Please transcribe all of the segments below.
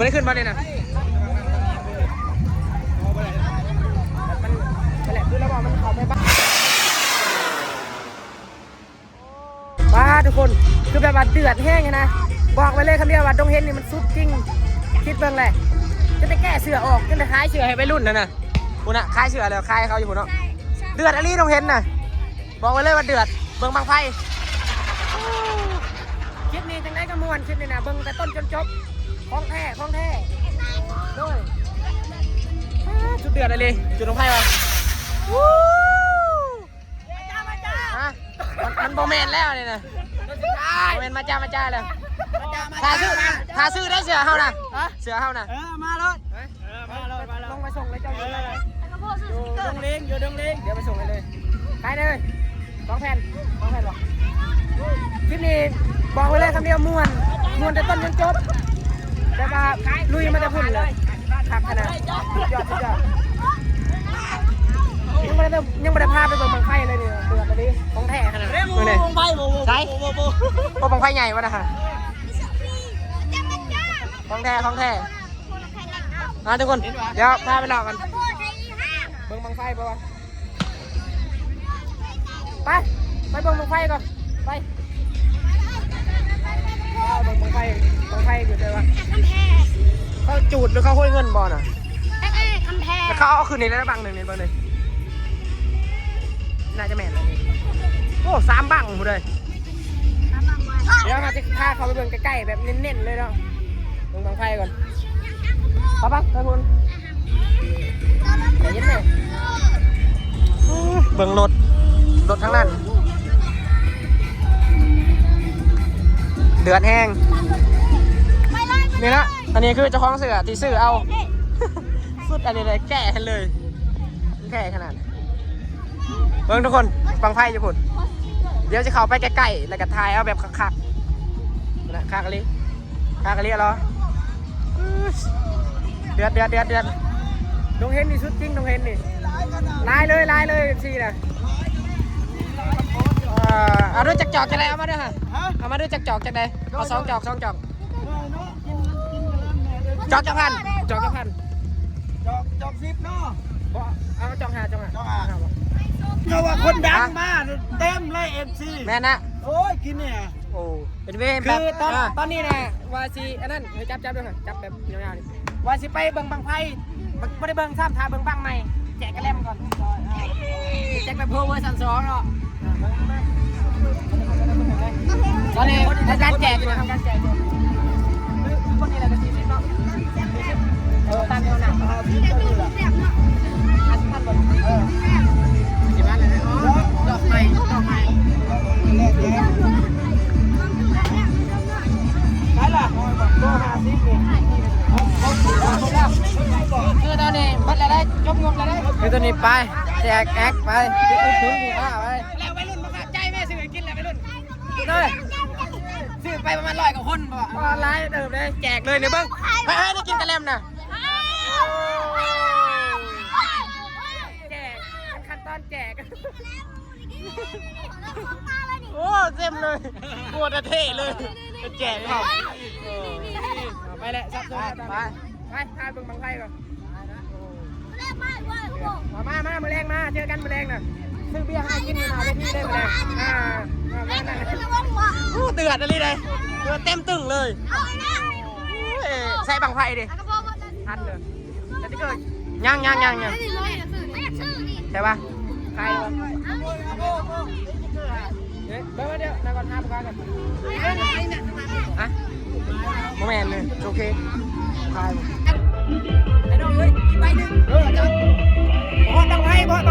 ไม่ได้ขึ้นมาเลยนะมันแหละคือระหว่างมันเขาไปบ้านว้าทุกคนคือแบบว่าเดือดแห้งนะบอกไว้เลยคำเดียวว่าดงเฮนนี่มันสุดจริงคิดเบิ่งเลยจะได้แก้เสือออกจะได้คลายเสือให้ไปรุ่นนะคุณอะคลายเสือแล้วคลายเขาอยู่คุณเนาะเดือดอะไรดงเฮนน่ะบอกไว้เลยว่าเดือดเบิ่งบางไฟคลิปนี้จังได้ก็ม่วนคลิปนี้นะเบิ่งแต่ต้นจนจบของแท้ด้วยจุดเดือดอะไรจุดลงไพ่วะมันโบแมนแล้วเนี่ยนะโบแมนมาจ้าเลยทาซื้อได้เสือเฮานะเสือเฮานะมาเลยลงมาส่งเลยเจ้าอยู่เลยอยู่ดงลิงเดี๋ยวไปส่งเลยใครเลย2 แผ่นหรอคลิปนี้บอกไว้เลยคำเดียวม่วนแต่ต้นจนจบแต่ว่าลุยมาจะพุ่นเลยขับขนาดสุดยอดยังไม่ได้พาไปเบิ่งบังไฟเลยเนี่ยเดือดเลยดิของแท้ขนาดนี้บังไฟใช่โอ้บังไฟใหญ่วะนะฮะของแท้มาทุกคนเดี๋ยวพาไปหลอกกันเบิ่งบังไฟป่ะไปเบิ่งบังไฟก่อนไปเบิ่งบังไฟอยู่เลยวะเขาจูดหรือเขาห้อยเงินบอลอ่ะแล้วเขาเอาคืนในระบังหนึ่งน่าจะแม่นเลยโอ้3 บังหมดเลยเดี๋ยวเราจะพาเขาไปเบิ่งใกล้ๆแบบเน้นๆเลยเนาะเบิ่งบังไฟก่อนไปคุณเดี๋ยวยิ้มเลยเบิ่งรถทั้งนั้นเดือดแห้งนี่นะอันนี้คือเจ้าของเสือที่ซื้อเอาสุดอันนี้เลยแก่เลยแก่ขนาดเบิ่งทุกคนบังไฟจะพูดเดี๋ยวจะเข้าไปใกล้ๆแล้วก็ถ่ายเอาแบบคักๆนะคากะลิเหรอเดือดดงเฮนนี่สุดจริงดงเฮนนี่ลายเลยสินะเอาด้วยจักจอกจะได้เอามาด้วยฮะเอามาด้วยจักจอกจะได้เอา2 จอกจอกจักพันจอก10เนาะเอาจอก5เพราะว่าคนดังมาเต็มเลยMCแม่นะโอ้ยกินเนี่ยโอ้เป็นเวรคือตอนนี้นะวาซีอันนั้นจับด้วยค่ะจับแบบยาวๆนี่วาซีไปเบิ่งบังไพ่ไม่ได้เบิ่งซ้ำทาเบิ่งบังใหม่แจกกระเล่มก่อนแจกแบบโพเวอร์ซัน2เนาะตอนนี้ทำการแจกอยู่คนนี้แหละก็40เนาะตามแนวหนักท่านบนกี่บ้านเลยนะดอกไม้ใช่ล่ะโล50นี่คือตอนนี้บัดแล้วได้จบงบแล้วได้คือตอนนี้ไปแจกแอคไปถึงนี่ไปแล้ววัยรุ่นมาขาดใจแม่ซื้อกินแล้ววัยรุ่นเลยซื้อไปประมาณ100 กว่าคนบ่ไลน์เดิมเลยแจกเลยเนี่ยเบิ้งไปให้ได้กินกระเล่มนะแจกขั้นตอนแจกโอ้เต็มเลยปวดเท่เลยแจกครับไปแหละซับซ้อนไปทานเบิ่งบังไฟก่อนมามือแรงมาเจอกันมือแรงน่ะซื้อเบียร์ให้กินมาไปที่ได้มือแรงเดือดอะไรเลยเดือดเต็มตึงเลยใส่บังไฟดิทันเลยแต่ที่เกิดยังใช่ปะใครวะเดี๋ยวนั่งก่อน5 ประการกันฮะโมเมนต์เลยโอเคใครไอ้น้องเลยไปหนึ่งจับพอต้องไปเดือดแ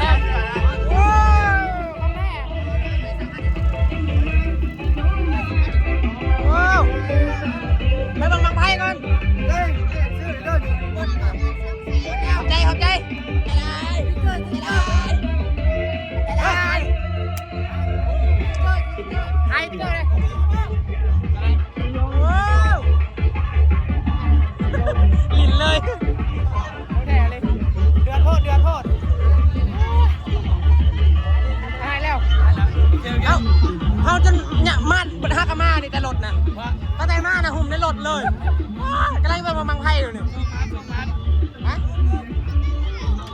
ล้วว้าวไปบังไพ่ก่อนขอบใจไอ้ที่เกิดเลยว้าว ในรถเลยกำลังไปมังไพ่อยู่นี่ฮะ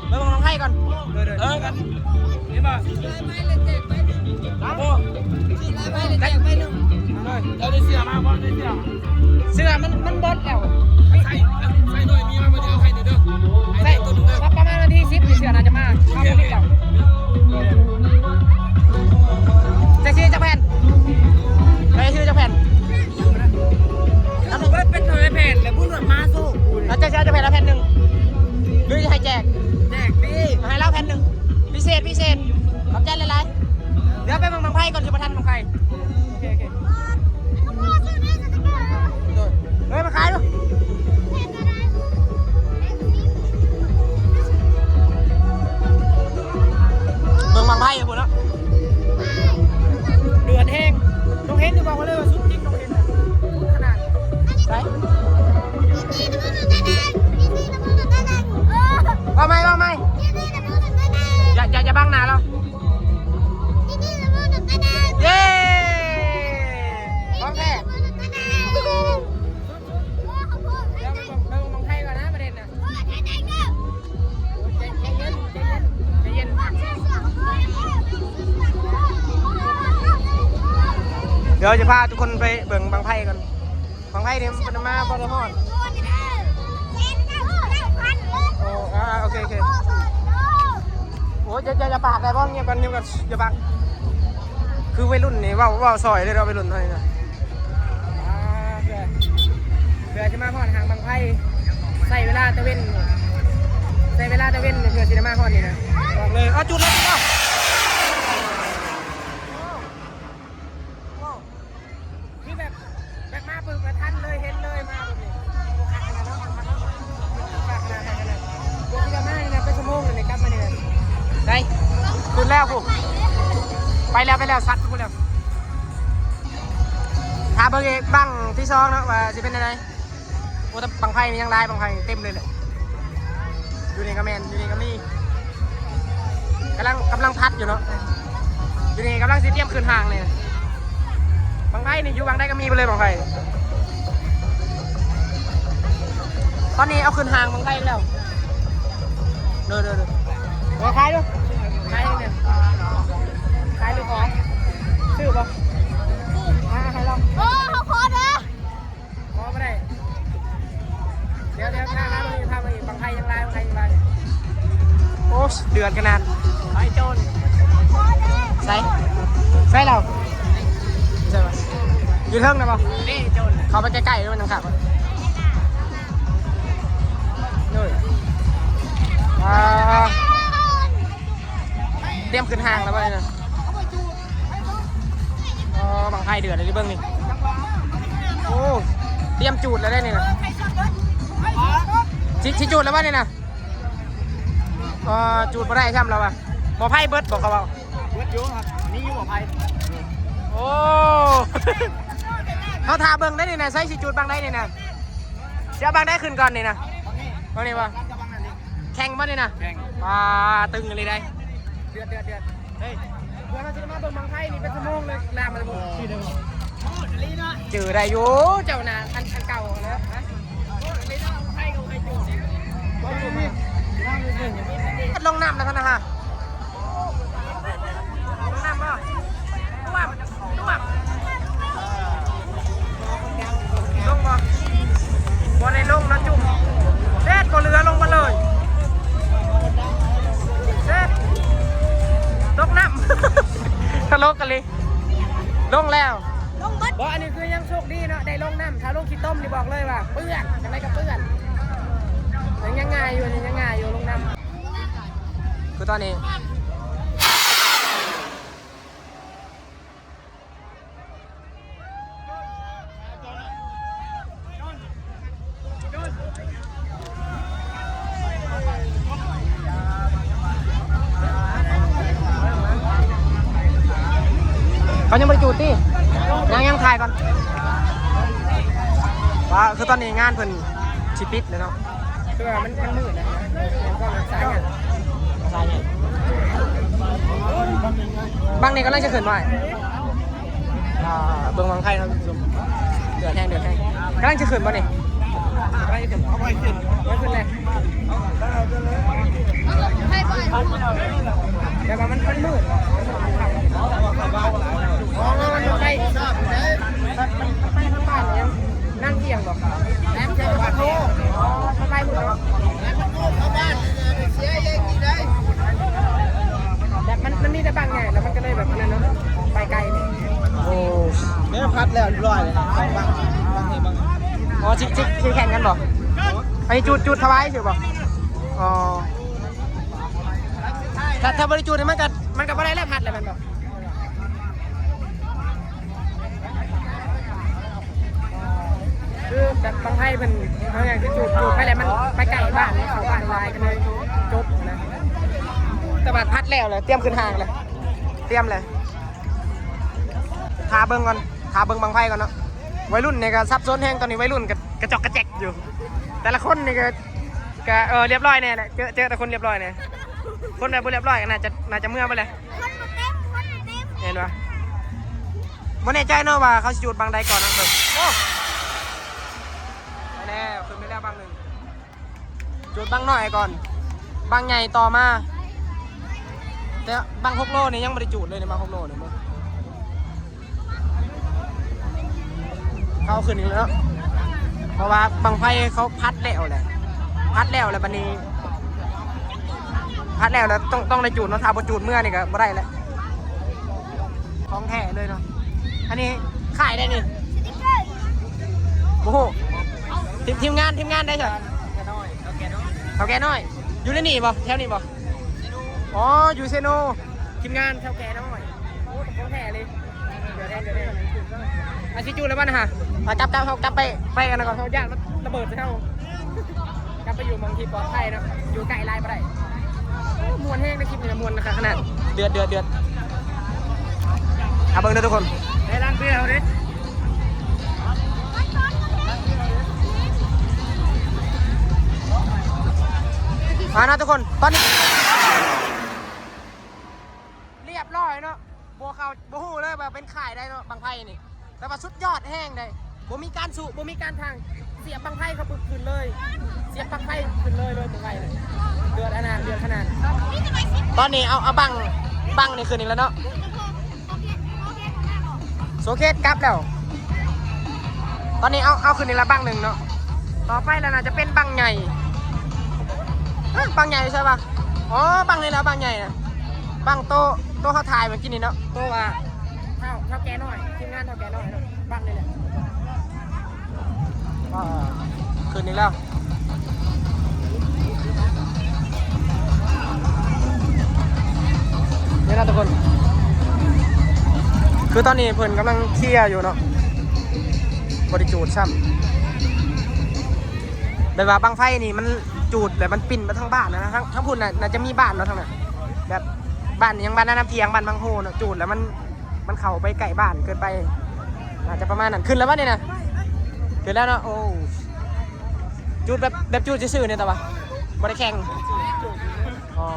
ไปมังไพ่ก่อนกันนี่ป่ะโอ้เราได้เสียมาบ้างได้เสียเสื้อมันบดแล้วใส่หน่อยมีมาเดียวให้เด้อใส่ตัวนึงประมาณนาที10เสื้อน่าจะมาเข้าไปนิดเดียวจะชื่อจะแผ่นไปชื่อจะแผ่นแล้วผมก็เป็นหน่วยแผ่นแล้วพูดมาสู้แล้วจะแผ่นละแผ่นหนึ่งหรือจะให้แจกดิให้เล่าแผ่นหนึ่งพิเศษขอบใจหลายๆเดี๋ยวไปมังไพ่ก่อนจะมาทันมังไพ่โอเคเฮ้ยมาขายดูเมืองมังไพ่อยู่บนแล้วเดือดแห้งน้องเห็นจะบอกว่าเลยว่าสุดจริงน้องเห็นขนาดไหนว่าไม่อย่าบังหนาเราเย้ของแท้เดี๋ยวไปมังไพ่ก่อนนะประเด็นนะใจเย็นเดี๋ยวจะพาทุกคนไปเบิ่งบังไพ่กันบังไพ่เนี่ยมันมาบอลมอนโอเคโอ้ยจะปากได้บ้างเงียบกันอย่าปากคือวัยรุ่นนี่ว่าซอยเลยเราวัยรุ่นเท่านี้นะเผื่อจะมาพอดหางบังไพ่ใส่เวลาตะเว้นเผื่อจะมาพอดนี่นะบอกเลยเอาจุดเลยคือแบบมาปึกมาทันเลยเห็นเลยมาแบบนี้ฝากขนาดเดี๋ยวจะมาเนี่ยไปชั่วโมงเลยกลับมาเนี่ยได้ขึ้นแล้วกูไปแล้วซัดกูแล้วถามเบอร์เอกบังที่ซองนะว่าจะเป็นอะไรโอ้แต่บังไพ่มียังไงบังไพ่เต็มเลยแหละอยู่ในกระแมนอยู่ในกระมี่กำลังพัดอยู่เนาะอยู่ในกำลังซีเตรียมขึ้นห่างเลยบังไพ่นี่อยู่บังได้ก็มีไปเลยบังไพ่ตอนนี้เอาขึ้นห่างบังไพ่แล้วเดินมาขายดูขายเนี่ยขายดูของซื้อป่ะขายลองโอ้เขาขอเด้อขอไม่ได้เดี๋ยวพามาอีกบังไพ่ยังไรโอ้เดือดขนาดไอ้โจนใส่เราใช่ป่ะยืนเทิงนะป่ะนี่โจนเขาไปใกล้ๆด้วยนะครับนู่นเตรียมขึ้นห้างแล้วป่ะเนี่ยบังไพ่เดือดเลยเบิ้งนี่โอ้เตรียมจูดแล้วได้นี่นะชิจูดแล้วป่ะนี่นะจูดมาได้ใช่ไหมเราป่ะบ่อไพ่เบิร์ดบอกเขาเปล่าเบิร์ดอยู่ครับนี่อยู่บ่อไพ่โอ้เขาทาเบิ้งได้นี่นะใส่ชิจูดบังได้นี่นะเสียบังได้ขึ้นก่อนนี่นะบังนี่ป่ะแข่งป่ะนี่นะตึงเลยได้เดือดเฮ้ยเพื่อนเราจะมาเบิ้งบังไพ่นี่เป็นชั่วโมงเลยลามมาเลยผมจืดได้อยู่เจ้านาอันเก่าแล้วฮะลงน้ำแล้วนะฮะลงน้ำป่ะต้วมลงป่ะบ่ได้ลงนะจุ่มเด็ดบ่เรือลงมาเลยเด็ดลงน้ำทะเลกันเลยลงแล้วบ่อันนี้คือยังโชคดีเนาะได้ลงน้ำถ้าลงขี้ต้มนี่บอกเลยว่าเปื้อนอะไรกับเปื้อนยังง่ายอยู่ลงน้ำคือตอนนี้เขายังไม่จูดที่ยังถ่ายก่อนว่าคือตอนนี้งานเพิ่นชิปิดเลยเนาะคือมันมืดนะก็สายเนี่ยบางนี่กำลังจะขึ้นไปเบิ่งบางไทยนะคุณผู้ชม ดือดแห้งกำลังจะขึ้นบ่นี่เอาไปขึ้นเลย ให้บ่อย แต่ว่ามันมืดมันไปทางบ้านยังนั่งเที่ยงบอกแอมจะมาโทรไปหมดเลยแบบมันมีแต่บางไงแล้วมันก็เลยแบบนั้นเนาะไปไกลโอ้ไม่พัดแล้วร้อยเลยบางอ๋อจิแข่งกันบอกไอ้จุดถวายใช่บอกอ๋อถ้าบริจูดมันก็ไม่ได้แล้วพัดเลยมันบอกคือแบบบางไพ่เป็นบางอย่างที่จูดไปแล้วมันไปไกลบ้านเขาบ้านลายกันเลยจบนะแต่บัดพัดแล้วเลยเตรียมขึ้นทางเลยเตรียมเลยทาเบิ้งก่อนทาเบิ้งบางไพ่ก่อนเนาะวัยรุ่นเนี่ยก็ซับซ้อนแห้งตอนนี้วัยรุ่นกระจอกกระแจกอยู่แต่ละคนนี่ก็เรียบร้อยเนี่ยแหละเจอแต่คนเรียบร้อยเนี่ยคนแบบเรียบร้อยก็น่าจะเมื่อไปเลยเห็นปะวันนี้ใจเนาะว่าเขาจูดบางใดก่อนนะแบบโอ้ไปแล้วขึ้นไปแล้วบางหนึ่งจูดบางหน่อยก่อนบางใหญ่ต่อมาแต่บาง6 โลนี่ยังไม่ได้จูดเลยในบาง6 โลเนี่ยมึงเขาขึ้นอีกแล้วเพราะว่าบางไฟเขาพัดแล้วแหละบัดนี้พัดแล้วต้องได้จูดเนาะถ้าบ่จูดเมื่อนี่ก็บ่ได้แล้วของแท้เลยเนาะอันนี้ขายได้นี่โอ้โหทีมงานได้ใช่เขาแก่น้อยอยู่ในนี่บ่แถวนี้บ่อ๋ออยู่เซโนทีมงานเท่าแก่น้อยโอ้ของแท้เลยเดี๋ยวอาชิจูแล้วบ้านฮะกลับเขากลับไปกันก่อนเขาย่างระเบิดไปเข้ากลับไปอยู่มองทีปลอดภัยนะอยู่ไกลไล่ไปได้มวนแห้งในคลิปนี้มวนนะคะขนาดเดือดเอาเบิ้งเลยทุกคนได้ล้างเปรี้ยวดิมานะทุกคนตอนนี้เรียบร้อยเนาะบัวเขาบัวหูเลยแบบเป็นข่ายได้เนาะบางไพ่นี่แต่ว่าสุดยอดแห้งเลยบัวมีการสูบบัวมีการทางเสียบบางไพ่เขาปุ๊บขึ้นเลยเสียบบางไพ่ขึ้นเลยบางไพ่เลยเดือดขนาดตอนนี้เอาบังนี่คืนอีกแล้วเนาะโซเคสกลับแล้วตอนนี้เอาคืนอีกแล้วบังหนึ่งเนาะต่อไปแล้วน่าจะเป็นบังใหญ่บังใหญ่ใช่ปะอ๋อบังนี่แล้วบังใหญ่นะบังโตเขาถ่ายเมื่อกี้นี่เนาะโตว่าเท่าแกน้อยทีมงานเท่าแกน้อยเนาะบังนี่แหละคืนอีกแล้วนี่นะทุกคนคือตอนนี้เพิ่นกำลังเคลียร์อยู่เนาะบริจูดซ้ำแบบว่าบางไฟนี่มันจูดแบบมันปิ่นมาทั้งบ้านนะทั้งพุ่นน่ะจะมีบ้านเนาะทั้งนั้นแบบบ้านยังบ้านน้ำเพียงบ้านบางโฮเนาะจูดแล้วมันเข้าไปไก่บ้านเกินไปอาจจะประมาณนั้นขึ้นแล้ววะเนี่ยนะขึ้นแล้วเนาะโอ้จูดแบบจูดซื่อๆเนี่ยแต่ว่าบริแข่งอ๋อ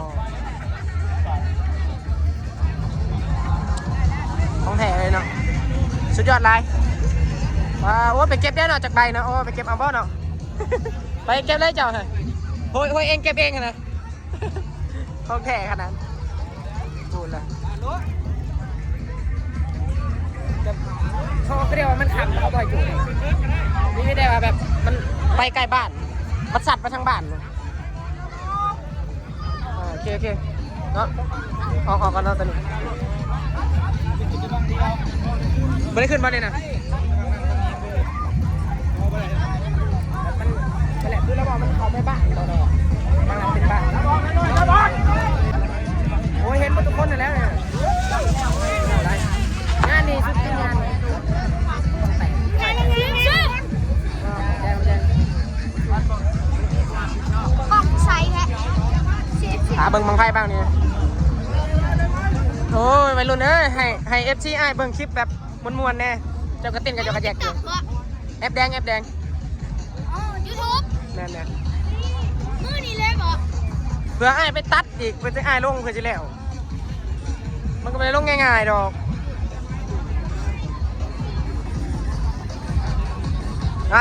ของแท้เลยเนาะสุดยอดเลยว้าวโอ้ไปเก็บได้เนาะจากใบเนาะโอ้ไปเก็บเอาบ่เนาะไปเก็บเลยเจ้าเหรอโหยเองเก็บเองนะของแท้ขนาดพูดละเขาเรียกว่ามันขำเขาบ่อยจุดนี่ไม่ได้ว่าแบบมันไปใกล้บ้านมันสัตว์มาทางบ้านเลยโอเคเนาะออกกันเนาะตอนนี้ไม่ได้ขึ้นมาเลยนะมันแหละคือเราบอกมันเขาไม่บ้านเราเลยบางหลังเป็นบ้านโอ้ยเห็นหมดทุกคนแล้วเนี่ยงานนี้ชุดที่งานหาเบิ้งบางไพ่บ้างนี่โอ้ยวัยรุ่นเอ้ยให้เอฟซีไอเบิ้งคลิปแบบมวนๆแน่เจ้ากระติ้นกับเจ้ากระแจกอยู่แอปแดงอ๋อ YouTube แน่ มือนี่เลยบอก เพื่อไอไปตัดอีกเพื่อจะไอลงเพื่อจะแล้วมันก็ไม่ได้ลงง่ายๆดอก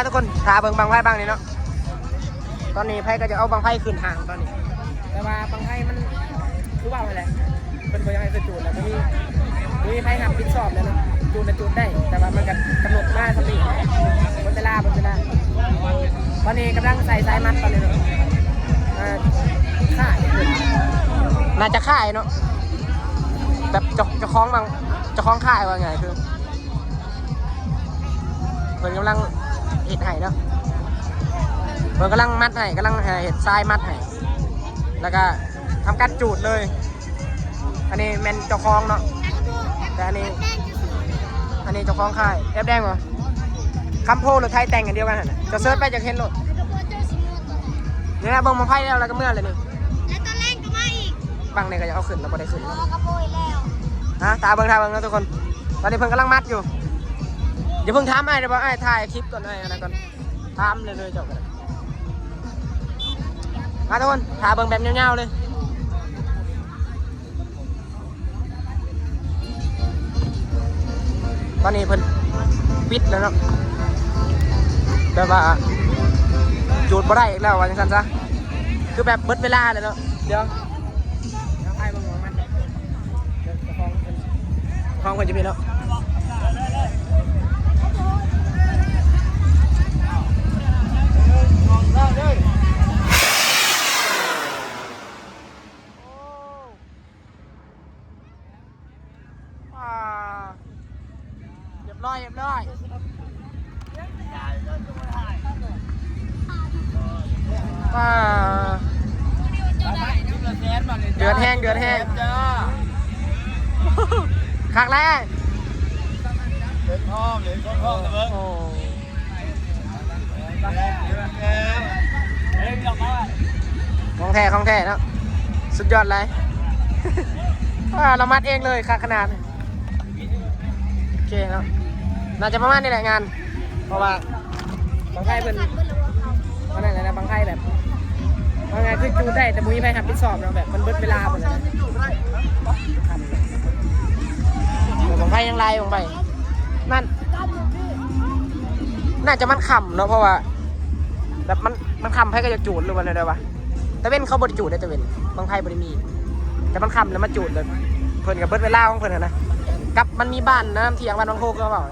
ทุกคนทาเบิ่งบังไพ่บ้างนี่เนาะตอนนี้ไพ่ก็จะเอาบังไพ่ขึ้นห่างตอนนี้แต่ว่าบังไพ่มันคือว่าอะไรเป็นคนยังไงคือจูดแล้วมีไพ่หับปิดสอบเลยนะจูดนะจูดได้แต่ว่ามันกับกำหนดมาสติบนเวลาตอนนี้กำลังใส่สายมัดตอนนี้เนาะค่ายน่าจะค่ายเนาะแบบจะคล้องบางจะคล้องค่ายว่าไงคือเพิ่นกำลังเห็ดไห่เนาะเพิ่นกำลังมัดไห่กำลังเห็ดทรายมัดไห่แล้วก็ทำการจูดเลยอันนี้แมนเจ้าของเนาะแต่อันนี้เจ้าของค่ายแอบแดงเหรอคำโพหรือไทยแต่งกันเดียวกันจะเซิร์ชไปจากเห็นรถนี่นะเบิ่งมาไพ่แล้วก็เมื่อเลยนี่ แล้วตอนแรกก็มาอีก บังเนี่ยก็จะเอาขึ้นแล้วก็ได้ขึ้น กระโปยแล้ว ฮะตาเบิ่งนะทุกคนตอนนี้เพิ่งกำลังมัดอยู่อย่าเพิ่งทำไอ้เดี๋ยวบอกไอ้ถ่ายคลิปก่อนไอ้นะก่อนทำเลยจบกันมาทุกคนทาเบิ่งแบบเงาๆเลยตอนนี้เพิ่นปิดแล้วเนาะแบบว่าจูดบ่ได้อีกแล้วว่าจังซั่นซะคือแบบเบิดเวลาเลยเนาะเดี๋ยวไอ้เบิ่งของมันของคนจะมีเนาะเรียบร้อยเดือดแห้งคักแล้วเหรียญทองเบิ้งของแท้เนาะสุดยอดเลยเรามัดเองเลยคักขนาดโอเคเนาะน่าจะประมาณนี้แหละงานเพราะว่าบางไพ่เป็นวันนั้นนะบางไพ่แบบบางงานคือจูดได้แต่มุ้ยไพ่ทำพิสอบเราแบบมันเบิดเวลาหมดเลยบางไพ่ยังไล่บางไพ่นั่นน่าจะมันขำเนาะเพราะว่าแบบมันขำไพ่ก็จะจูดหรือว่าอะไรวะแต่เว้นเขาบดจูดได้แต่เว้นบางไพ่บริมีแต่มันขำแล้วมันจูดเลยเพิ่นกับเบิดเวลาของเพิ่นนะกับมันมีบ้านน้ำเทียงบ้านบางโคก็เปล่า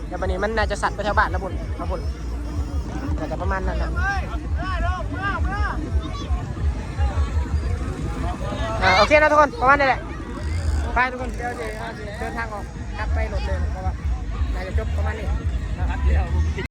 แต่วันนี้มันน่าจะสัตว์ไปแถวบ้านแล้วบุญน่าจะประมาณนั้นนะโอเคนะทุกคนประมาณนี้แหละไปทุกคนเดี๋ยวเดินทางออกกลับไปรถเลยเพราะว่าน่าจะจบประมาณนี้นะครับ